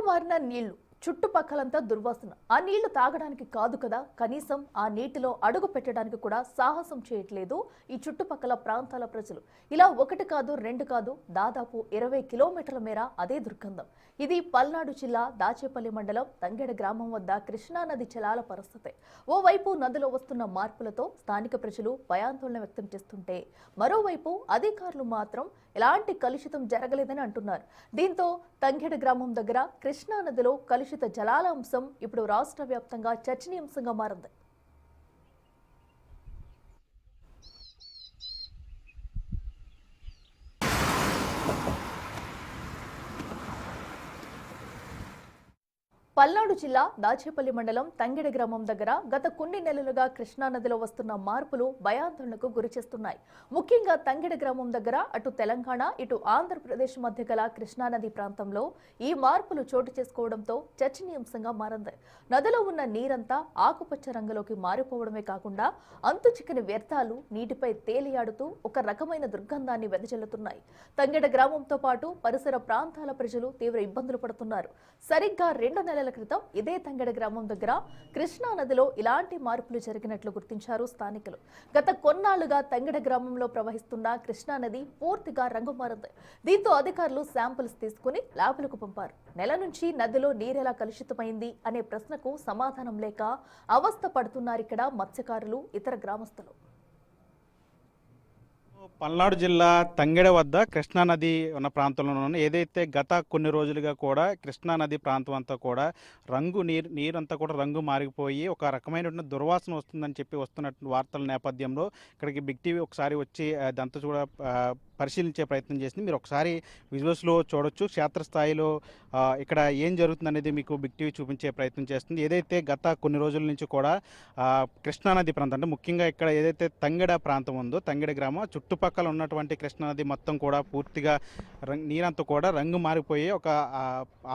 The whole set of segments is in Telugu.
మారిన నీళ్లు చుట్టుపక్కలంతా దుర్వాసన. ఆ నీళ్లు తాగడానికి కాదు కదా, కనీసం ఆ నీటిలో అడుగు పెట్టడానికి కూడా సాహసం చేయట్లేదు ఈ చుట్టుపక్కల ప్రాంతాల ప్రజలు. ఇలా ఒకటి కాదు రెండు కాదు, దాదాపు 20 కిలోమీటర్ల మేర అదే దుర్గంధం. ఇది పల్నాడు జిల్లా దాచేపల్లి మండలం తంగెడ గ్రామం వద్ద కృష్ణా నది జలాల పరిస్థితి. ఓవైపు నదిలో వస్తున్న మార్పులతో స్థానిక ప్రజలు భయాందోళన వ్యక్తం చేస్తుంటే, మరోవైపు అధికారులు మాత్రం ఎలాంటి కలుషితం జరగలేదని అంటున్నారు. దీంతో తంగెడ గ్రామం దగ్గర కృష్ణా నదిలో కలుషిత జలాల అంశం ఇప్పుడు రాష్ట్ర వ్యాప్తంగా చర్చనీయాంశంగా మారింది. పల్నాడు జిల్లా దాచేపల్లి మండలం తంగెడ గ్రామం దగ్గర గత కొన్ని నెలలుగా కృష్ణా నదిలో వస్తున్న మార్పులు భయాందోళనకు గురిచేస్తున్నాయి. ముఖ్యంగా తంగెడ గ్రామం దగ్గర అటు తెలంగాణ ఇటు ఆంధ్రప్రదేశ్ మధ్య గల కృష్ణా నది ప్రాంతంలో ఈ మార్పులు చోటు చేసుకోవడంతో చర్చనీయాంశంగా మారింది. నదిలో ఉన్న నీరంతా ఆకుపచ్చ రంగులోకి మారిపోవడమే కాకుండా అంతు చిక్కని వ్యర్థాలు నీటిపై తేలియాడుతూ ఒక రకమైన దుర్గంధాన్ని వెదజల్లుతున్నాయి. తంగెడ గ్రామంతో పాటు పరిసర ప్రాంతాల ప్రజలు తీవ్ర ఇబ్బందులు పడుతున్నారు. సరిగ్గా 2 నెలల క్రితం ఇదే తంగెడ గ్రామం దగ్గర కృష్ణా నదిలో ఇలాంటి మార్పులు జరిగినట్లు గుర్తించారు స్థానికులు. గత కొన్నాళ్లుగా తంగెడ గ్రామంలో ప్రవహిస్తున్న కృష్ణా నది పూర్తిగా రంగు మారింది. దీంతో అధికారులు శాంపిల్స్ తీసుకుని ల్యాబులకు పంపారు. నెల నుంచి నదిలో నీరెలా కలుషితమైంది అనే ప్రశ్నకు సమాధానం లేక అవస్థ పడుతున్నారిక్కడ మత్స్యకారులు, ఇతర గ్రామస్తులు. పల్నాడు జిల్లా తంగెడ వద్ద కృష్ణానది ఉన్న ప్రాంతంలో ఏదైతే గత కొన్ని రోజులుగా కూడా కృష్ణానది ప్రాంతం అంతా కూడా నీరంతా కూడా రంగు మారిపోయి ఒక రకమైనటువంటి దుర్వాసన వస్తుందని చెప్పి వస్తున్నటువంటి వార్తల నేపథ్యంలో ఇక్కడికి బిగ్ టీవీ ఒకసారి వచ్చి అదంతా కూడా పరిశీలించే ప్రయత్నం చేసింది. మీరు ఒకసారి విజువల్స్లో చూడొచ్చు. క్షేత్రస్థాయిలో ఇక్కడ ఏం జరుగుతుంది అనేది మీకు బిగ్ టీవీ చూపించే ప్రయత్నం చేస్తుంది. ఏదైతే గత కొన్ని రోజుల నుంచి కూడా కృష్ణానది ప్రాంతం అంటే ముఖ్యంగా ఇక్కడ ఏదైతే తంగెడ ప్రాంతం ఉందో తంగెడ గ్రామం చుట్టుపక్కల ఉన్నటువంటి కృష్ణానది మొత్తం కూడా పూర్తిగా నీరంతా కూడా రంగు మారిపోయి ఒక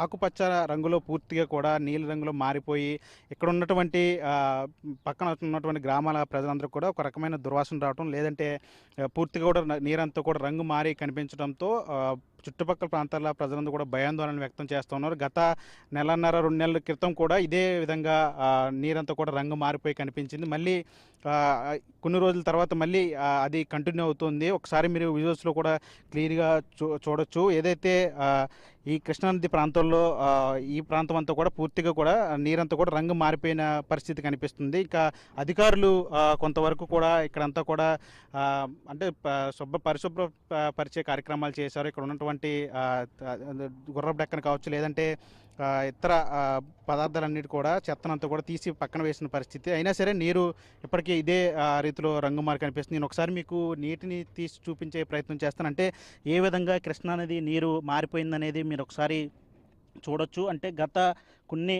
ఆకుపచ్చ రంగులో పూర్తిగా కూడా నీలి రంగులో మారిపోయి ఇక్కడ ఉన్నటువంటి పక్కన ఉన్నటువంటి గ్రామాల ప్రజలందరూ కూడా ఒక రకమైన దుర్వాసన రావడం, లేదంటే పూర్తిగా కూడా నీరంతా కూడా రంగు మారి కనిపించడంతో చుట్టుపక్కల ప్రాంతాల ప్రజలందరూ కూడా భయాందోళన వ్యక్తం చేస్తున్నారు. గత నెలన్నర 2 నెలల క్రితం కూడా ఇదే విధంగా నీరంతా కూడా రంగు మారిపోయి కనిపించింది. మళ్ళీ కొన్ని రోజుల తర్వాత మళ్ళీ అది కంటిన్యూ అవుతుంది. ఒకసారి మీరు విజువల్స్లో కూడా క్లియర్గా చూడొచ్చు. ఏదైతే ఈ కృష్ణానది ప్రాంతంలో ఈ ప్రాంతం అంతా కూడా పూర్తిగా కూడా నీరంతా కూడా రంగు మారిపోయిన పరిస్థితి కనిపిస్తుంది. ఇంకా అధికారులు కొంతవరకు కూడా ఇక్కడంతా కూడా అంటే పరిశుభ్ర పరిచే కార్యక్రమాలు చేశారు. ఇక్కడ ఉన్నటువంటి గుర్రపు డెక్కన కావచ్చు, లేదంటే ఇతర పదార్థాలన్నిటి కూడా చెత్తనంతా కూడా తీసి పక్కన వేసిన పరిస్థితి. అయినా సరే నీరు ఇప్పటికీ ఇదే రీతిలో రంగుమారి కనిపిస్తుంది. నేను ఒకసారి మీకు నీటిని తీసి చూపించే ప్రయత్నం చేస్తాను. అంటే ఏ విధంగా కృష్ణానది నీరు మారిపోయిందనేది మీరు ఒకసారి చూడొచ్చు. అంటే గత కొన్ని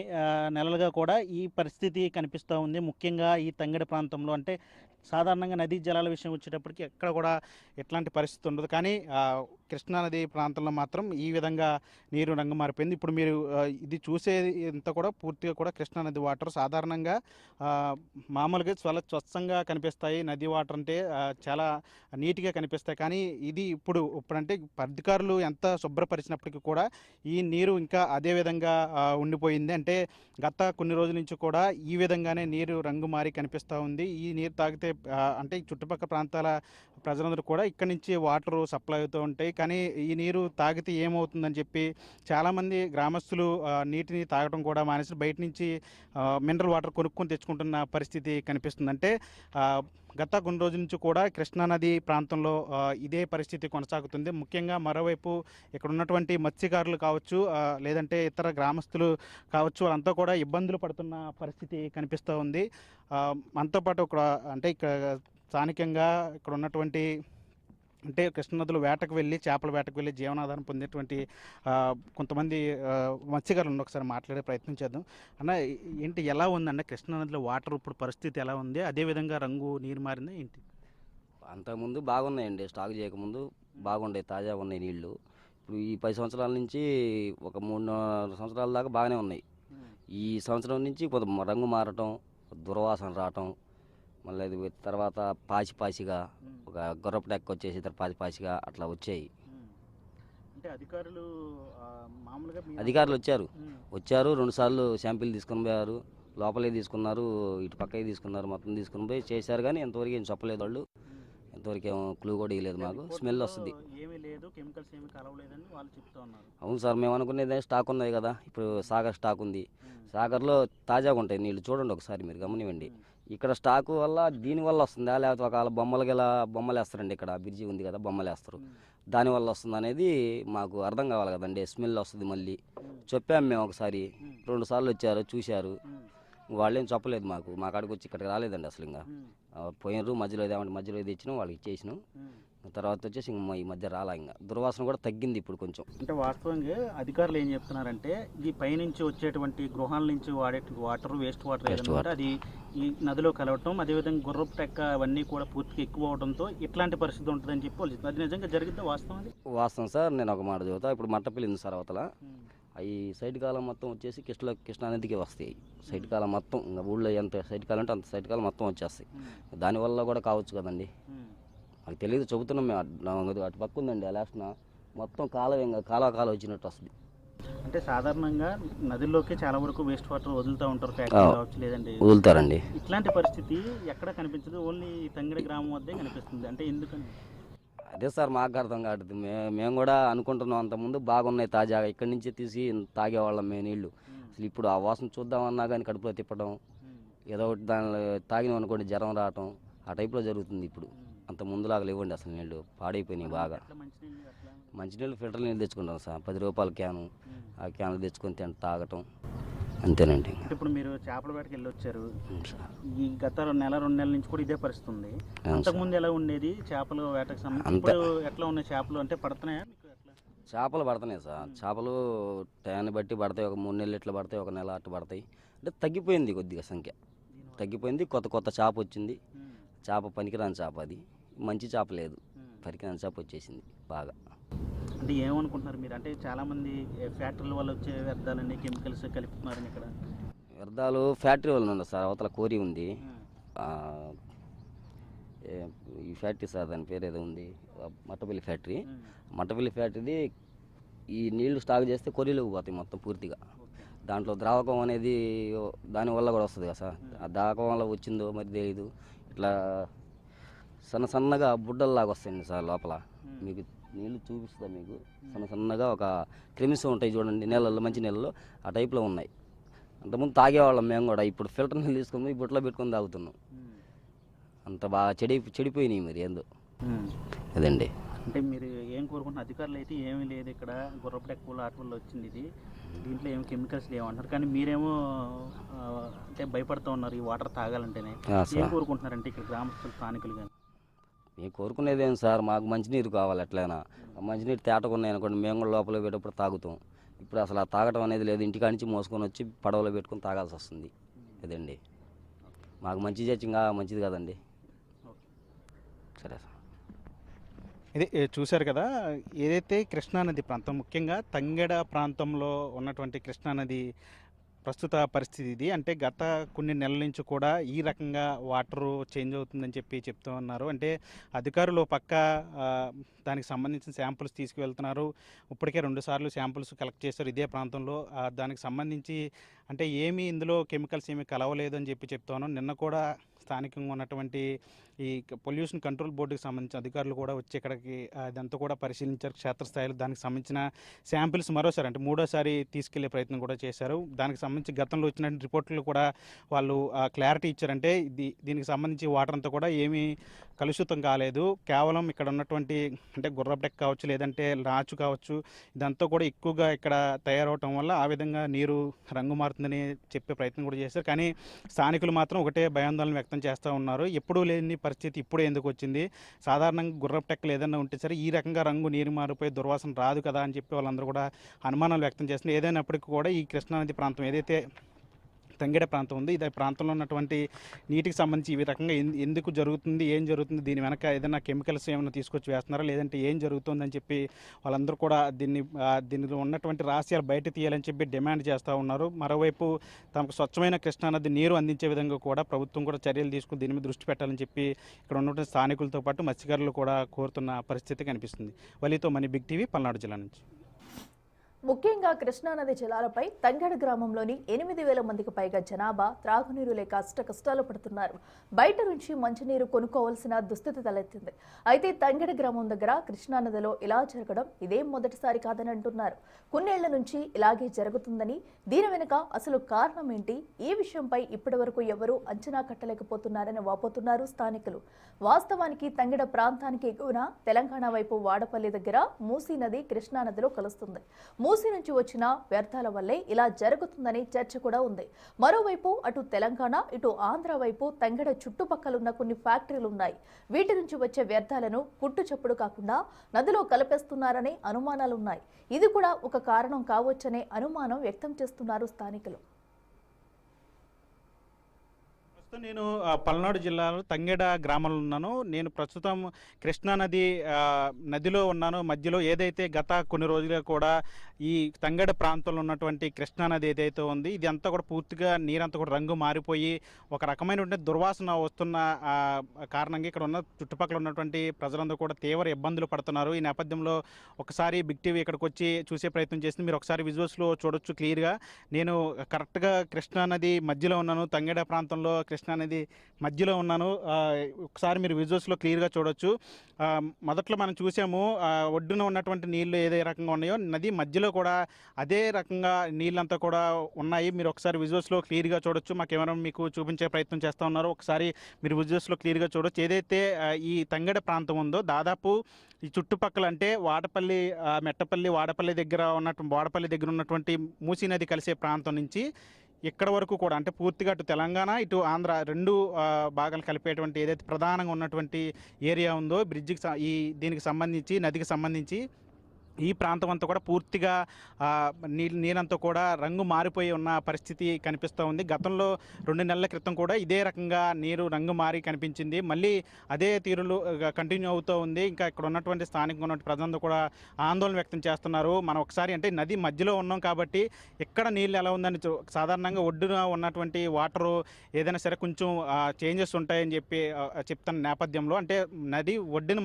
నెలలుగా కూడా ఈ పరిస్థితి కనిపిస్తూ ఉంది. ముఖ్యంగా ఈ తంగెడ ప్రాంతంలో అంటే సాధారణంగా నదీ జలాల విషయం వచ్చేటప్పటికి ఎక్కడ కూడా ఎట్లాంటి పరిస్థితి ఉండదు. కానీ కృష్ణానది ప్రాంతంలో మాత్రం ఈ విధంగా నీరు రంగు మారిపోయింది. ఇప్పుడు మీరు ఇది చూసేది ఇంత కూడా పూర్తిగా కూడా కృష్ణానది వాటర్ సాధారణంగా మామూలుగా చాలా స్వచ్ఛంగా కనిపిస్తాయి. నది వాటర్ అంటే చాలా నీట్గా కనిపిస్తాయి. కానీ ఇది ఇప్పుడంటే అధికారులు ఎంత శుభ్రపరిచినప్పటికీ కూడా ఈ నీరు ఇంకా అదే విధంగా ఉండిపోయింది. అంటే గత కొన్ని రోజుల నుంచి కూడా ఈ విధంగానే నీరు రంగు మారి కనిపిస్తూ ఉంది. ఈ నీరు తాగితే అంటే చుట్టుపక్కల ప్రాంతాల ప్రజలందరూ కూడా ఇక్కడి నుంచి వాటర్ సప్లై అవుతూ ఉంటాయి. కానీ ఈ నీరు తాగితే ఏమవుతుందని చెప్పి చాలామంది గ్రామస్తులు నీటిని తాగడం కూడా మానేసి బయట నుంచి మినరల్ వాటర్ కొనుక్కొని తెచ్చుకుంటున్న పరిస్థితి కనిపిస్తుంది. అంటే గత కొన్ని రోజుల నుంచి కూడా కృష్ణానది ప్రాంతంలో ఇదే పరిస్థితి కొనసాగుతుంది. ముఖ్యంగా మరోవైపు ఇక్కడ ఉన్నటువంటి మత్స్యకారులు కావచ్చు, లేదంటే ఇతర గ్రామస్తులు కావచ్చు, వాళ్ళంతా కూడా ఇబ్బందులు పడుతున్న పరిస్థితి కనిపిస్తూ ఉంది. మనతో పాటు ఇక్కడ స్థానికంగా ఇక్కడ ఉన్నటువంటి అంటే కృష్ణానదిలో చేపల వేటకు వెళ్ళి జీవనాధారం పొందేటువంటి కొంతమంది మత్స్యకారులు ఒకసారి మాట్లాడే ప్రయత్నం చేద్దాం. అన్న, ఏంటి ఎలా ఉందంటే కృష్ణానదిలో వాటర్ ఇప్పుడు పరిస్థితి ఎలా ఉంది? అదేవిధంగా నీరు మారిందా ఏంటి? అంతకుముందు బాగున్నాయండి, స్టాక్ చేయకముందు బాగుండేవి, తాజాగా ఉన్నాయి నీళ్లు. ఇప్పుడు ఈ 10 సంవత్సరాల నుంచి ఒక 3-4 సంవత్సరాల దాకా బాగానే ఉన్నాయి. ఈ సంవత్సరం నుంచి కొంత రంగు మారటం, దుర్వాసన రావటం, మళ్ళీ అది తర్వాత పాసిగా ఒక గుర్రపు డెక్క వచ్చేసి పాసిగా అట్లా వచ్చాయి. అంటే అధికారులు మామూలుగా అధికారులు వచ్చారు 2 సార్లు శాంపిల్ తీసుకొని పోయారు, లోపలే తీసుకున్నారు, ఇటు పక్కకి తీసుకున్నారు, మొత్తం తీసుకుని పోయి చేశారు. కానీ ఎంతవరకు ఏం చెప్పలేదు వాళ్ళు, ఎంతవరకు ఏమో క్లూ కూడా ఇవ్వలేదు మాకు. స్మెల్ వస్తుంది. ఏమీ లేదు, కెమికల్స్ ఏమీ కలవలేదని వాళ్ళు చెప్తా ఉన్నారు. అవును సార్, మేము అనుకునేది స్టాక్ ఉన్నది కదా, ఇప్పుడు సాగర్ స్టాక్ ఉంది. సాగర్లో తాజాగా ఉంటాయి నీళ్ళు, చూడండి ఒకసారి మీరు గమనివ్వండి. ఇక్కడ స్టాకు వల్ల దీనివల్ల వస్తుందా, లేకపోతే ఒకవేళ బొమ్మలు వేస్తారండి, ఇక్కడ బ్రిడ్జి ఉంది కదా, బొమ్మలు వేస్తారు, దానివల్ల వస్తుంది అనేది మాకు అర్థం కావాలి కదండి. స్మెల్ వస్తుంది. మళ్ళీ చెప్పాము మేము ఒకసారి, 2 సార్లు వచ్చారు చూశారు, వాళ్ళేం చెప్పలేదు మాకు. మా కాడికి వచ్చి ఇక్కడికి రాలేదండి అసలు. ఇంకా పోయినరు, మధ్యలో ఏమంటే మధ్యలో ఇది ఇచ్చినాం, వాళ్ళకి ఇచ్చేసినాం. తర్వాత వచ్చేసి ఈ మధ్య రాలా. ఇంకా దుర్వాసన కూడా తగ్గింది ఇప్పుడు కొంచెం. అంటే వాస్తవంగా అధికారులు ఏం చెప్తున్నారంటే ఈ పైనుంచి వచ్చేటువంటి గృహాల నుంచి వాడే వాటర్, వేస్ట్ వాటర్ ఏదైనా అది ఈ నదిలో కలవటం, అదేవిధంగా గుర్రపు టెక్క అవన్నీ కూడా పూర్తిగా ఎక్కువ అవడంతో ఇట్లాంటి పరిస్థితి ఉంటుందని చెప్పి వాళ్ళు చెప్తున్నారు. అది నిజంగా జరిగిద్దా వాస్తవం? అది వాస్తవం సార్. నేను ఒక మాట చెబుతా. ఇప్పుడు మట్టపల్లి ఉంది సార్ అవతల, ఈ సైడ్ కాలం మొత్తం వచ్చేసి కృష్ణా నదికి వస్తాయి. సైడ్ కాలం మొత్తం ఇంకా ఊళ్ళో ఎంత సైడ్ కాలం అంటే అంత సైడ్ కాలం మొత్తం వచ్చేస్తాయి. దానివల్ల కూడా కావచ్చు కదండి, నాకు తెలియదు, చెబుతున్నాం మేము. అటు పక్క ఉందండి, ఆ లాస్ట్న మొత్తం కాలం ఇంకా కాలువ వచ్చినట్టు వస్తుంది. అంటే సాధారణంగా నదుల్లోకి చాలా వరకు వేస్ట్ వాటర్ వదులుతూ ఉంటారు, ఫ్యాక్టరీ కావచ్చు, లేదండి వదులుతారండి. ఇట్లాంటి పరిస్థితి ఎక్కడ కనిపించదు, ఓన్లీ తంగిడి గ్రామం వద్దే కనిపిస్తుంది. అంటే ఎందుకని? అదే సార్ మాకు అర్థం కాదు. మేము కూడా అనుకుంటున్నాం, అంతకుముందు బాగున్నాయి తాజాగా, ఇక్కడి నుంచి తీసి తాగేవాళ్ళం మేము నీళ్ళు. అసలు ఇప్పుడు ఆ వాసన చూద్దామన్నా కానీ కడుపులో తిప్పడం, ఏదో ఒకటి దానిలో తాగినాం అనుకోండి జ్వరం రావటం, ఆ టైప్లో జరుగుతుంది ఇప్పుడు. అంత ముందులాగా లేవండి అసలు, నీళ్ళు పాడైపోయినాయి బాగా. మంచినీళ్ళు ఫిల్టర్ నీళ్ళు తెచ్చుకుంటాం సార్, 10 రూపాయల క్యాను, ఆ క్యాన్లు తెచ్చుకొని తాగటం, అంతేనండి. ఇప్పుడు మీరు చేపల వేటకి వెళ్ళి వచ్చారు, ఈ గత 1-2 నెలల నుంచి కూడా ఇదే పరిస్థితి ఉంది. అంతకుముందు ఎలా ఉండేది చేపల వేటకు సంబంధించి? ఇప్పుడు ఎట్లా ఉన్నాయి చేపలు? అంటే పడుతున్నాయా మీకు? చేపలు పడుతున్నాయి సార్. చేపలు టయాన్ని బట్టి పడతాయి, ఒక 3 నెలలు ఇట్లా పడతాయి, 1 నెల అట్లా పడతాయి. అంటే తగ్గిపోయింది కొద్దిగా సంఖ్య, తగ్గిపోయింది. కొత్త చేప వచ్చింది. చేప పనికిరాని చేప, అది మంచి చేప లేదు, పనికిరాని చేప వచ్చేసింది బాగా. అంటే ఏమనుకుంటున్నారు మీరు? అంటే చాలామంది ఫ్యాక్టరీల వల్ల వచ్చే వ్యర్థాలన్నీ కెమికల్స్ కలుపుతున్నారని. ఇక్కడ వ్యర్థాలు ఫ్యాక్టరీ వల్ల ఉంది సార్, అవతల కోరి ఉంది, ఈ ఫ్యాక్టరీ సార్, దాని పేరు ఏదో ఉంది, మట్టపల్లి ఫ్యాక్టరీ. మట్టపల్లి ఫ్యాక్టరీది ఈ నీళ్లు స్టాక్ చేస్తే కొరీలోకి పోతాయి మొత్తం పూర్తిగా. దాంట్లో ద్రావకం అనేది దానివల్ల కూడా వస్తుంది కదా సార్. ఆ ద్రావకం వల్ల వచ్చిందో మరి తెలియదు, ఇట్లా సన్నగా బుడ్డల్లాగా వస్తాయండి సార్ లోపల. మీకు నీళ్ళు చూపిస్తా మీకు, సన్నగా ఒక క్రిమిస్ ఉంటాయి చూడండి నీళ్ళల్లో, మంచి నీళ్ళలో ఆ టైప్లో ఉన్నాయి. అంతకుముందు తాగేవాళ్ళం మేము కూడా, ఇప్పుడు ఫిల్టర్ నీళ్ళు తీసుకొని బుట్టలో పెట్టుకొని తాగుతున్నాం. అంత బాగా చెడిపోయినాయి మరి ఏందో అదండి. అంటే మీరు ఏం కోరుకుంటున్నారు? అధికారులు అయితే ఏమీ లేదు, ఇక్కడ గుర్రపు టెక్క ఆట వల్ల వచ్చింది ఇది, దీంట్లో ఏమి కెమికల్స్ లేవంటారు. కానీ మీరేమో అంటే భయపడుతూ ఉన్నారు ఈ వాటర్ తాగాలంటేనే. ఏం కోరుకుంటున్నారంటే ఇక్కడ గ్రామస్తులు, స్థానికులు కానీ? మేము కోరుకునేది ఏం సార్, మాకు మంచినీరు కావాలి. ఎట్లయినా మంచినీరు తేటకున్నాయి అనుకోండి, మేము కూడా లోపల పెట్టేటప్పుడు తాగుతాం. ఇప్పుడు అసలు ఆ తాగటం అనేది లేదు, ఇంటికాడ నుంచి మోసుకొని వచ్చి పడవలో పెట్టుకొని తాగాల్సి వస్తుంది. అదండి మాకు మంచి చేసింగా మంచిది కదండి. సరే సార్. ఇది చూశారు కదా, ఏదైతే కృష్ణానది ప్రాంతం, ముఖ్యంగా తంగెడ ప్రాంతంలో ఉన్నటువంటి కృష్ణానది ప్రస్తుత పరిస్థితి ఇది. అంటే గత కొన్ని నెలల నుంచి కూడా ఈ రకంగా వాటరు చేంజ్ అవుతుందని చెప్తూ ఉన్నారు. అంటే అధికారులు పక్క దానికి సంబంధించిన శాంపుల్స్ తీసుకువెళ్తున్నారు. ఇప్పటికే 2 సార్లు శాంపుల్స్ కలెక్ట్ చేశారు ఇదే ప్రాంతంలో. దానికి సంబంధించి అంటే ఇందులో కెమికల్స్ ఏమీ కలవలేదు అని చెప్తా ఉన్నాం. నిన్న కూడా స్థానికంగా ఉన్నటువంటి ఈ పొల్యూషన్ కంట్రోల్ బోర్డుకి సంబంధించిన అధికారులు కూడా వచ్చి ఇక్కడికి అదంతా కూడా పరిశీలించారు క్షేత్రస్థాయిలో. దానికి సంబంధించిన శాంపిల్స్ మరోసారి అంటే 3వ సారి తీసుకెళ్లే ప్రయత్నం కూడా చేశారు. దానికి సంబంధించి గతంలో వచ్చిన రిపోర్టులు కూడా వాళ్ళు క్లారిటీ ఇచ్చారంటే దీనికి సంబంధించి వాటర్ అంతా కూడా ఏమీ కలుషితం కాలేదు. కేవలం ఇక్కడ ఉన్నటువంటి అంటే గుర్రపు టెక్క కావచ్చు, లేదంటే రాచు కావచ్చు, ఇదంతా కూడా ఎక్కువగా ఇక్కడ తయారవటం వల్ల ఆ విధంగా నీరు రంగు మారుతుందని చెప్పే ప్రయత్నం కూడా చేశారు. కానీ స్థానికులు మాత్రం ఒకటే భయాందోళన వ్యక్తం చేస్తూ ఉన్నారు. ఎప్పుడూ లేని పరిస్థితి ఇప్పుడు ఎందుకు వచ్చింది? సాధారణంగా గుర్రపు టెక్కలు ఏదైనా ఉంటే సరే ఈ రకంగా రంగు నీరు మారిపోయి దుర్వాసన రాదు కదా అని చెప్పి వాళ్ళందరూ కూడా అనుమానాలు వ్యక్తం చేస్తున్నారు. ఏదైనప్పటికీ కూడా ఈ కృష్ణానది ప్రాంతం ఏదైతే తంగెడ ప్రాంతం ఉంది, ఇదే ప్రాంతంలో ఉన్నటువంటి నీటికి సంబంధించి ఈ రకంగా ఎందుకు జరుగుతుంది, ఏం జరుగుతుంది, దీని వెనక ఏదైనా కెమికల్స్ ఏమైనా తీసుకొచ్చి వేస్తున్నారా, లేదంటే ఏం జరుగుతుందని చెప్పి వాళ్ళందరూ కూడా దీనిలో ఉన్నటువంటి రహస్యాలు బయట తీయాలని చెప్పి డిమాండ్ చేస్తూ ఉన్నారు. మరోవైపు తమకు స్వచ్ఛమైన కృష్ణానది నీరు అందించే విధంగా కూడా ప్రభుత్వం కూడా చర్యలు తీసుకుని దీని మీద దృష్టి పెట్టాలని చెప్పి ఇక్కడ ఉన్నటువంటి స్థానికులతో పాటు మత్స్యకారులు కూడా కోరుతున్న పరిస్థితి కనిపిస్తుంది. వలితో మనీ, బిగ్ టీవీ, పల్నాడు జిల్లా నుంచి. ముఖ్యంగా కృష్ణానది జలాలపై తంగెడ గ్రామంలోని 8,000 మందికి పైగా జనాభా త్రాగునీరు లేక కష్టాలు పడుతున్నారు. బయట నుంచి మంచినీరు కొనుక్కోవాల్సిన దుస్థితి తలెత్తింది. అయితే తంగెడ గ్రామం దగ్గర కృష్ణానదిలో ఇలా జరగడం ఇదేం మొదటిసారి కాదని అంటున్నారు. కొన్నేళ్ల నుంచి ఇలాగే జరుగుతుందని, దీని వెనుక అసలు కారణం ఏంటి, ఈ విషయంపై ఇప్పటివరకు ఎవరూ అంచనా కట్టలేకపోతున్నారని వాపోతున్నారు స్థానికులు. వాస్తవానికి తంగెడ ప్రాంతానికి ఎగువన తెలంగాణ వైపు వాడపల్లి దగ్గర మూసీ నది కృష్ణానదిలో కలుస్తుంది. మూసీ నుంచి వచ్చిన వ్యర్థాల వల్లే ఇలా జరుగుతుందని చర్చ కూడా ఉంది. మరోవైపు అటు తెలంగాణ ఇటు ఆంధ్ర వైపు తంగెడ చుట్టుపక్కలున్న కొన్ని ఫ్యాక్టరీలు ఉన్నాయి. వీటి నుంచి వచ్చే వ్యర్థాలను పుట్టు చప్పుడు కాకుండా నదిలో కలిపేస్తున్నారనే అనుమానాలున్నాయి. ఇది కూడా ఒక కారణం కావచ్చనే అనుమానం వ్యక్తం చేస్తున్నారు స్థానికులు. నేను పల్నాడు జిల్లాలో తంగెడ గ్రామంలో ఉన్నాను. నేను ప్రస్తుతం కృష్ణానది నదిలో ఉన్నాను. మధ్యలో ఏదైతే గత కొన్ని రోజులుగా కూడా ఈ తంగెడ ప్రాంతంలో ఉన్నటువంటి కృష్ణానది ఏదైతే ఉంది, ఇది అంతా కూడా పూర్తిగా నీరంతా కూడా రంగు మారిపోయి ఒక రకమైనటువంటి దుర్వాసన వస్తున్న కారణంగా ఇక్కడ ఉన్న చుట్టుపక్కల ఉన్నటువంటి ప్రజలందరూ కూడా తీవ్ర ఇబ్బందులు పడుతున్నారు. ఈ నేపథ్యంలో ఒకసారి బిగ్ టీవీ ఇక్కడికి వచ్చి చూసే ప్రయత్నం చేసింది. మీరు ఒకసారి విజువల్స్లో చూడొచ్చు క్లియర్గా. నేను కరెక్ట్గా కృష్ణానది మధ్యలో ఉన్నాను, తంగెడ ప్రాంతంలో కృష్ణానది మధ్యలో ఉన్నాను. ఒకసారి మీరు విజువల్స్లో క్లియర్గా చూడొచ్చు. మొదట్లో మనం చూసాము ఒడ్డున ఉన్నటువంటి నీళ్లు ఏదే రకంగా ఉన్నాయో నది మధ్యలో కూడా అదే రకంగా నీళ్ళంతా కూడా ఉన్నాయి. మీరు ఒకసారి విజువల్స్లో క్లియర్గా చూడొచ్చు. మా కెమెరా మీకు చూపించే ప్రయత్నం చేస్తూ ఉన్నారు. ఒకసారి మీరు విజువల్స్లో క్లియర్గా చూడొచ్చు. ఏదైతే ఈ తంగెడ ప్రాంతం ఉందో దాదాపు ఈ చుట్టుపక్కల అంటే వాడపల్లి, మెట్టపల్లి, వాడపల్లి దగ్గర ఉన్నటువంటి మూసీ నది కలిసే ప్రాంతం నుంచి ఇక్కడ వరకు కూడా అంటే పూర్తిగా అటు తెలంగాణ ఇటు ఆంధ్ర రెండు భాగాలు కలిపేటువంటి ఏదైతే ప్రధానంగా ఉన్నటువంటి ఏరియా ఉందో బ్రిడ్జికి దీనికి సంబంధించి నదికి సంబంధించి ఈ ప్రాంతం అంతా కూడా పూర్తిగా నీరంతా కూడా రంగు మారిపోయి ఉన్న పరిస్థితి కనిపిస్తూ ఉంది. గతంలో 2 నెలల క్రితం కూడా ఇదే రకంగా నీరు రంగు మారి కనిపించింది. మళ్ళీ అదే తీరులో కంటిన్యూ అవుతూ ఉంది. ఇంకా ఇక్కడ ఉన్నటువంటి స్థానికంగా ఉన్నటువంటి ప్రజలందరూ కూడా ఆందోళన వ్యక్తం చేస్తున్నారు. మనం ఒకసారి అంటే నది మధ్యలో ఉన్నాం కాబట్టి ఇక్కడ నీళ్ళు ఎలా ఉందని సాధారణంగా ఒడ్డున ఉన్నటువంటి వాటరు ఏదైనా సరే కొంచెం చేంజెస్ ఉంటాయని చెప్తున్న నేపథ్యంలో అంటే నది ఒడ్డున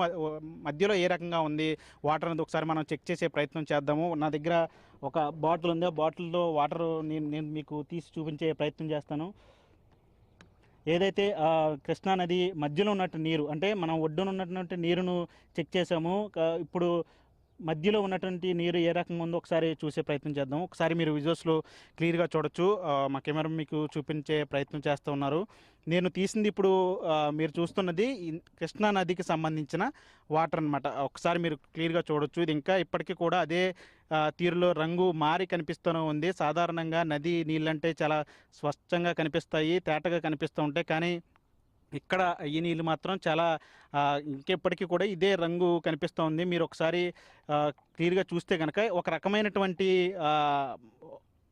మధ్యలో ఏ రకంగా ఉంది వాటర్ అనేది ఒకసారి మనం చెక్ చేసే ప్రయత్నం చేద్దాము. నా దగ్గర ఒక బాటిల్ ఉంది. ఆ బాటిల్లో వాటర్ నేను మీకు తీసి చూపించే ప్రయత్నం చేస్తాను. ఏదైతే కృష్ణానది మధ్యలో ఉన్నట్టు నీరు అంటే మనం ఒడ్డున ఉన్నటువంటి నీరును చెక్ చేసాము. ఇప్పుడు మధ్యలో ఉన్నటువంటి నీరు ఏ రకంగా ఉందో ఒకసారి చూసే ప్రయత్నం చేద్దాం. ఒకసారి మీరు విజువల్స్లో క్లియర్గా చూడొచ్చు. మా కెమెరా మీకు చూపించే ప్రయత్నం చేస్తూ ఉన్నారు. నేను తీసింది ఇప్పుడు మీరు చూస్తున్నది కృష్ణా నదికి సంబంధించిన వాటర్ అనమాట. ఒకసారి మీరు క్లియర్గా చూడొచ్చు. ఇది ఇంకా ఇప్పటికీ కూడా అదే తీరులో రంగు మారి కనిపిస్తూనే ఉంది. సాధారణంగా నది నీళ్ళంటే చాలా స్వచ్ఛంగా కనిపిస్తాయి, తేటగా కనిపిస్తూ ఉంటాయి. కానీ ఇక్కడ ఈ నీళ్ళు మాత్రం చాలా ఇంకెప్పటికీ కూడా ఇదే రంగు కనిపిస్తూ ఉంది. మీరు ఒకసారి క్లియర్గా చూస్తే కనుక ఒక రకమైనటువంటి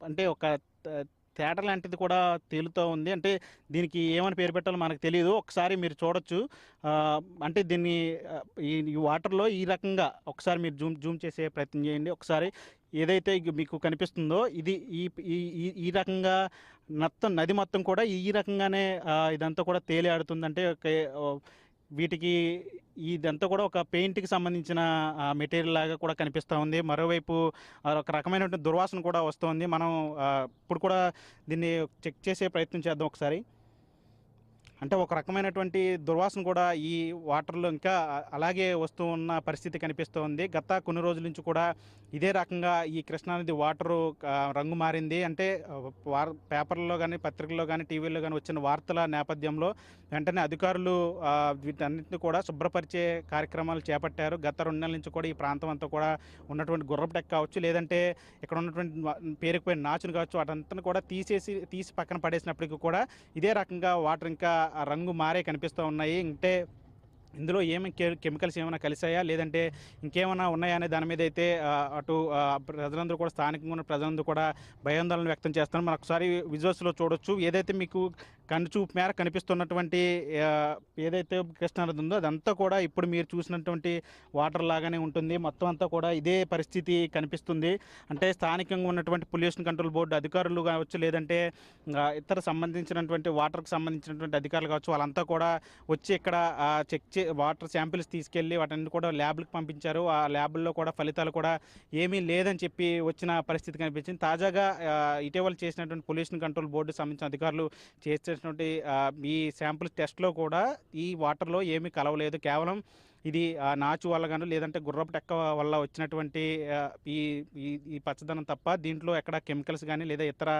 అంటే ఒక తేట లాంటిది కూడా తేలుతూ ఉంది. అంటే దీనికి ఏమని పేరు పెట్టాలో మనకు తెలియదు. ఒకసారి మీరు చూడొచ్చు. అంటే దీన్ని ఈ వాటర్లో ఈ రకంగా ఒకసారి మీరు జూమ్ చేసే ప్రయత్నం చేయండి. ఒకసారి ఏదైతే మీకు కనిపిస్తుందో ఇది ఈ రకంగా నది మొత్తం కూడా ఈ రకంగానే ఇదంతా కూడా తేలి ఆడుతుందంటే వీటికి ఇదంతా కూడా ఒక పెయింట్కి సంబంధించిన మెటీరియల్ లాగా కూడా కనిపిస్తూ ఉంది. మరోవైపు ఒక రకమైనటువంటి దుర్వాసన కూడా వస్తుంది. మనం ఇప్పుడు కూడా దీన్ని చెక్ చేసే ప్రయత్నం చేద్దాం ఒకసారి. అంటే ఒక రకమైనటువంటి దుర్వాసన కూడా ఈ వాటర్లో ఇంకా అలాగే వస్తూ ఉన్న పరిస్థితి కనిపిస్తూ ఉంది. గత కొన్ని రోజుల నుంచి కూడా ఇదే రకంగా ఈ కృష్ణానది వాటరు రంగు మారింది. అంటే పేపర్లలో కానీ పత్రికల్లో కానీ టీవీల్లో కానీ వచ్చిన వార్తల నేపథ్యంలో వెంటనే అధికారులు వీటన్నిటిని కూడా శుభ్రపరిచే కార్యక్రమాలు చేపట్టారు. గత 2 నెలల నుంచి కూడా ఈ ప్రాంతం అంతా కూడా ఉన్నటువంటి గుర్రపు డెక్క కావచ్చు, లేదంటే ఇక్కడ ఉన్నటువంటి పేరుకుపోయిన నాచును కావచ్చు, వాటంతా కూడా తీసి పక్కన పడేసినప్పటికీ కూడా ఇదే రకంగా వాటర్ ఇంకా రంగు మారే కనిపిస్తూ ఉన్నాయి. అంటే ఇందులో కెమికల్స్ ఏమైనా కలిసాయా లేదంటే ఇంకేమైనా ఉన్నాయా అనే దాని మీద అయితే అటు ప్రజలందరూ కూడా స్థానికంగా ఉన్న ప్రజలందరూ కూడా భయాందోళన వ్యక్తం చేస్తున్నారు. మనం ఒకసారి విజువల్స్లో చూడొచ్చు. ఏదైతే మీకు కనుచూపు మేర కనిపిస్తున్నటువంటి ఆ, ఏదైతే కృష్ణానది ఉందో అదంతా కూడా ఇప్పుడు మీరు చూసినటువంటి వాటర్ లాగానే ఉంటుంది. మొత్తం అంతా కూడా ఇదే పరిస్థితి కనిపిస్తుంది. అంటే స్థానికంగా ఉన్నటువంటి పొల్యూషన్ కంట్రోల్ బోర్డు అధికారులు కావచ్చు, లేదంటే ఇతర సంబంధించినటువంటి వాటర్కి సంబంధించినటువంటి అధికారులు కావచ్చు, వాళ్ళంతా కూడా వచ్చి ఇక్కడ వాటర్ శాంపిల్స్ తీసుకెళ్ళి వాటిని కూడా ల్యాబ్లకు పంపించారు. ఆ ల్యాబుల్లో కూడా ఫలితాలు కూడా ఏమీ లేదని చెప్పి వచ్చిన పరిస్థితి కనిపించింది. తాజాగా ఇటీవల చేసినటువంటి పొల్యూషన్ కంట్రోల్ బోర్డు సంబంధించిన అధికారులు చేసేటువంటి ఈ శాంపుల్ టెస్ట్లో కూడా ఈ వాటర్లో ఏమీ కలవలేదు. కేవలం ఇది నాచు వల్ల కానీ లేదంటే గుర్రపు టెక్క వల్ల వచ్చినటువంటి ఈ ఈ ఈ పచ్చదనం తప్ప దీంట్లో ఎక్కడ కెమికల్స్ కానీ లేదా ఇతర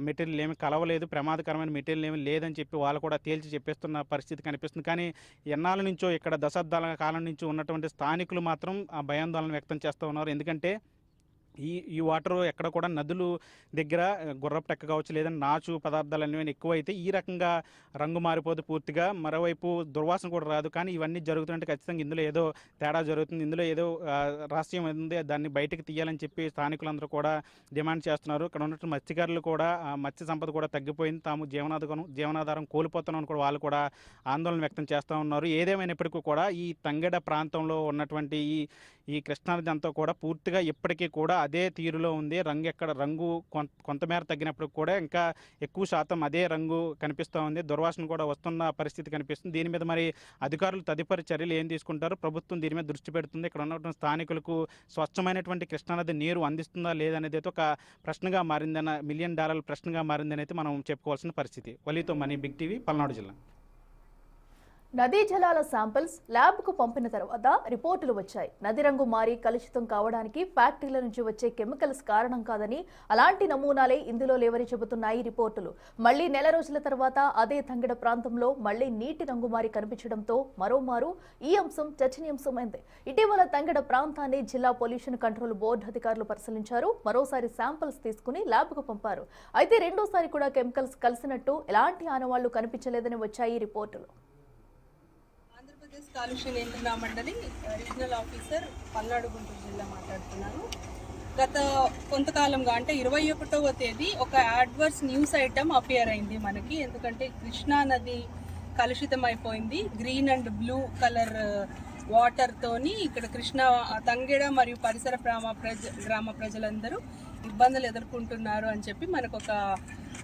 మెటీరియల్ ఏమి కలవలేదు, ప్రమాదకరమైన మెటీరియల్ ఏమి లేదని చెప్పి వాళ్ళు కూడా తేల్చి చెప్పేస్తున్న పరిస్థితి కనిపిస్తుంది. కానీ ఎన్నాళ్ళ నుంచో ఇక్కడ దశాబ్దాల కాలం నుంచి ఉన్నటువంటి స్థానికులు మాత్రం భయాందోళన వ్యక్తం చేస్తూ ఉన్నారు. ఎందుకంటే ఈ వాటర్ ఎక్కడ కూడా నదులు దగ్గర గుర్రపు టెక్క కావచ్చు లేదంటే నాచు పదార్థాలు అనేవి ఎక్కువైతే ఈ రకంగా రంగు మారిపోదు పూర్తిగా. మరోవైపు దుర్వాసన కూడా రాదు. కానీ ఇవన్నీ జరుగుతుంటే ఖచ్చితంగా ఇందులో ఏదో తేడా జరుగుతుంది, ఇందులో ఏదో రహస్యం ఉంది, దాన్ని బయటకు తీయాలని చెప్పి స్థానికులందరూ కూడా డిమాండ్ చేస్తున్నారు. ఇక్కడ ఉన్నటువంటి మత్స్యకారులు కూడా మత్స్య సంపద కూడా తగ్గిపోయింది, తాము జీవనాధారం కోల్పోతున్నామని కూడా వాళ్ళు కూడా ఆందోళన వ్యక్తం చేస్తూ ఉన్నారు. ఏదేమైనప్పటికీ కూడా ఈ తంగెడ ప్రాంతంలో ఉన్నటువంటి ఈ కృష్ణానది అంతా కూడా పూర్తిగా ఇప్పటికీ కూడా అదే తీరులో ఉంది. రంగు కొంతమేర తగ్గినప్పుడు కూడా ఇంకా ఎక్కువ శాతం అదే రంగు కనిపిస్తూ ఉంది. దుర్వాసన కూడా వస్తున్న పరిస్థితి కనిపిస్తుంది. దీని మీద మరి అధికారులు తదుపరి చర్యలు ఏం తీసుకుంటారు? ప్రభుత్వం దీని మీద దృష్టి పెడుతుంది. ఇక్కడ ఉన్నటువంటి స్థానికులకు స్వచ్ఛమైనటువంటి కృష్ణానది నీరు అందిస్తుందా లేదనేది అయితే ఒక ప్రశ్నగా మారిందన్న $1 మిలియన్ ప్రశ్నగా మారిందని అయితే మనం చెప్పుకోవాల్సిన పరిస్థితి. వలీతో మనీ, బిగ్ టీవీ, పల్నాడు జిల్లా. నదీ జలాల శాంపిల్స్ ల్యాబ్కు పంపిన తర్వాత రిపోర్టులు వచ్చాయి. నది రంగు మారి కలుషితం కావడానికి ఫ్యాక్టరీల నుంచి వచ్చే కెమికల్స్ కారణం కాదని, అలాంటి నమూనాలే ఇందులో లేవని చెబుతున్నాయి రిపోర్టులు. మళ్లీ నెల రోజుల తర్వాత అదే తంగెడ ప్రాంతంలో మళ్లీ నీటి రంగు మారి కనిపించడంతో మరోమారు ఈ అంశం చర్చనీయాంశమైంది. ఇటీవల తంగెడ ప్రాంతాన్ని జిల్లా పొల్యూషన్ కంట్రోల్ బోర్డు అధికారులు పరిశీలించారు. మరోసారి శాంపిల్స్ తీసుకుని ల్యాబ్కు పంపారు. అయితే రెండోసారి కూడా కెమికల్స్ కలిసినట్టు ఎలాంటి ఆనవాళ్లు కనిపించలేదని వచ్చాయి రిపోర్టులు. కాలుష్య నియంత్రణ మండలి రీజనల్ ఆఫీసర్ పల్నాడు గుంటూరు జిల్లా మాట్లాడుతున్నాను. గత కొంతకాలంగా అంటే 21వ తేదీ ఒక అడ్వర్స్ న్యూస్ ఐటమ్ అపియర్ అయింది మనకి. ఎందుకంటే కృష్ణా నది కలుషితం అయిపోయింది. Green and blue colour water తోని ఇక్కడ కృష్ణా తంగెడ మరియు పరిసర గ్రామ ప్రజలందరూ ఇబ్బందులు ఎదుర్కొంటున్నారు అని చెప్పి మనకు ఒక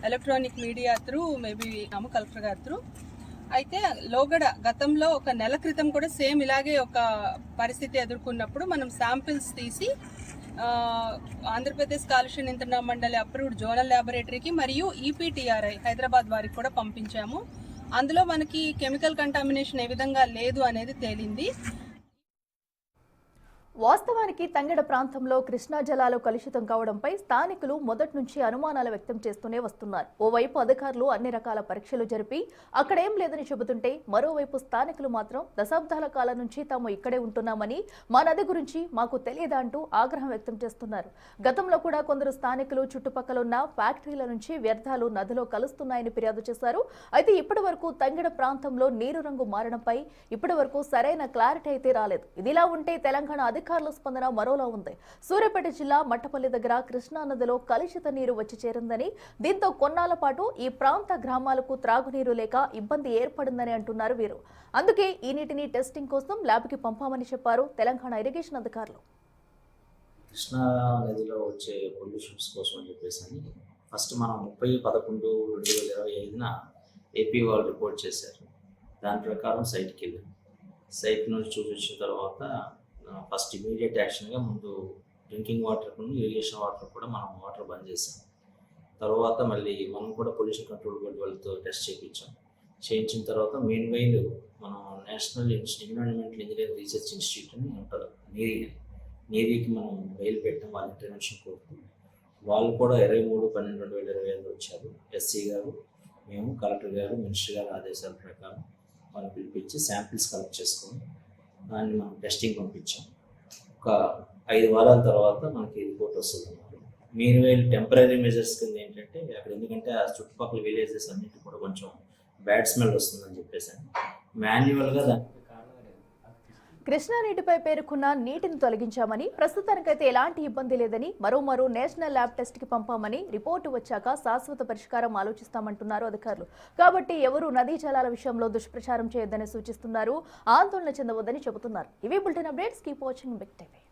electronic media through maybe collector గారి త్రూ అయితే లోగడ గతంలో ఒక నెల క్రితం కూడా సేమ్ ఇలాగే ఒక పరిస్థితి ఎదుర్కొన్నప్పుడు మనం శాంపిల్స్ తీసి ఆంధ్రప్రదేశ్ కాలుష్య నియంత్రణ మండలి అప్రూవ్డ్ జోనల్ ల్యాబొరేటరీకి మరియు ఈపీటీఆర్ఐ హైదరాబాద్ వారికి కూడా పంపించాము. అందులో మనకి కెమికల్ కంటామినేషన్ ఏ విధంగా లేదు అనేది తేలింది. వాస్తవానికి తంగెడ ప్రాంతంలో కృష్ణా జలాలు కలుషితం కావడంపై స్థానికులు మొదటి నుంచి అనుమానాలు వ్యక్తం చేస్తూనే వస్తున్నారు. ఓవైపు అధికారులు అన్ని రకాల పరీక్షలు జరిపి అక్కడేం లేదని చెబుతుంటే, మరోవైపు స్థానికులు మాత్రం దశాబ్దాల కాలం నుంచి తాము ఇక్కడే ఉంటున్నామని, మా నది గురించి మాకు తెలియదా అంటూ ఆగ్రహం వ్యక్తం చేస్తున్నారు. గతంలో కూడా కొందరు స్థానికులు చుట్టుపక్కలున్న ఫ్యాక్టరీల నుంచి వ్యర్థాలు నదిలో కలుస్తున్నాయని ఫిర్యాదు చేశారు. అయితే ఇప్పటి వరకు తంగెడ ప్రాంతంలో నీరు రంగు మారడంపై ఇప్పటి వరకు సరైన క్లారిటీ అయితే రాలేదు. ఇదిలా ఉంటే తెలంగాణ అధికారుల స్పందన మరోలా ఉంది. సూర్యాపేట జిల్లా మట్టపల్లి దగ్గర కృష్ణా నదిలో కలుషిత నీరు వచ్చి చేరిందని, దీంతో కొన్నాళ్ల పాటు ఈ ప్రాంత గ్రామాలకు త్రాగునీరు లేక ఇబ్బంది ఏర్పడిందని అంటున్నారు వీరు. అందుకే ఈ నీటిని టెస్టింగ్ కోసం ల్యాబ్కి పంపామని చెప్పారు తెలంగాణ ఇరిగేషన్ అధికారులు. కృష్ణా నదిలో వచ్చే పొల్యూషన్స్ కోసం అని చెప్పేసి ఫస్ట్ మనం 30/11/2025 ఏపీ వాళ్ళు రిపోర్ట్ చేశారు. దాని ప్రకారం సైట్కి వెళ్ళాం. సైట్ నుంచి చూపించిన తర్వాత ఫస్ట్ ఇమీడియట్ యాక్షన్గా ముందు డ్రింకింగ్ వాటర్కు ఇరిగేషన్ వాటర్ కూడా మనం వాటర్ బంద్ చేసాం. తర్వాత మళ్ళీ మనం కూడా పొల్యూషన్ కంట్రోల్ బోర్డు వాళ్ళతో టెస్ట్ చేయించిన తర్వాత మెయిన్ వైల్ మనం national environmental engineering research institute అని ఉంటుంది, నేరీకి మనం బయలు పెట్టాం. వాళ్ళ ఇంటర్వెన్షన్ కోరుతూ వాళ్ళు కూడా 23/12/2025 వచ్చారు. ఎస్సీ గారు, మేము, కలెక్టర్ గారు, మినిస్టర్ గారు ఆదేశాల ప్రకారం వాళ్ళు పిలిపించి శాంపిల్స్ కలెక్ట్ చేసుకొని దాన్ని మనం టెస్టింగ్ పంపించాం. ఒక 5 వారాల తర్వాత మనకి రిపోర్ట్ వస్తుంది అన్నారు. మెయిన్ వైల్ టెంపరీ మెజర్స్ కింద ఏంటంటే అక్కడ ఎందుకంటే ఆ చుట్టుపక్కల విలేజెస్ అన్నిటి కూడా కొంచెం బ్యాడ్ స్మెల్ వస్తుందని చెప్పేసి మాన్యువల్గా దానికి కృష్ణా నీటిపై పేరుకున్న నీటిని తొలగించామని, ప్రస్తుతానికైతే ఎలాంటి ఇబ్బంది లేదని, మరో నేషనల్ ల్యాబ్ టెస్ట్ కి పంపామని, రిపోర్టు వచ్చాక శాశ్వత పరిష్కారం ఆలోచిస్తామంటున్నారు అధికారులు. కాబట్టి ఎవరూ నదీ జలాల విషయంలో దుష్ప్రచారం చేయొద్దని సూచిస్తున్నారు. ఆందోళన చెందవద్దని చెబుతున్నారు. ఇవి bulletin updates. Keep watching big TV.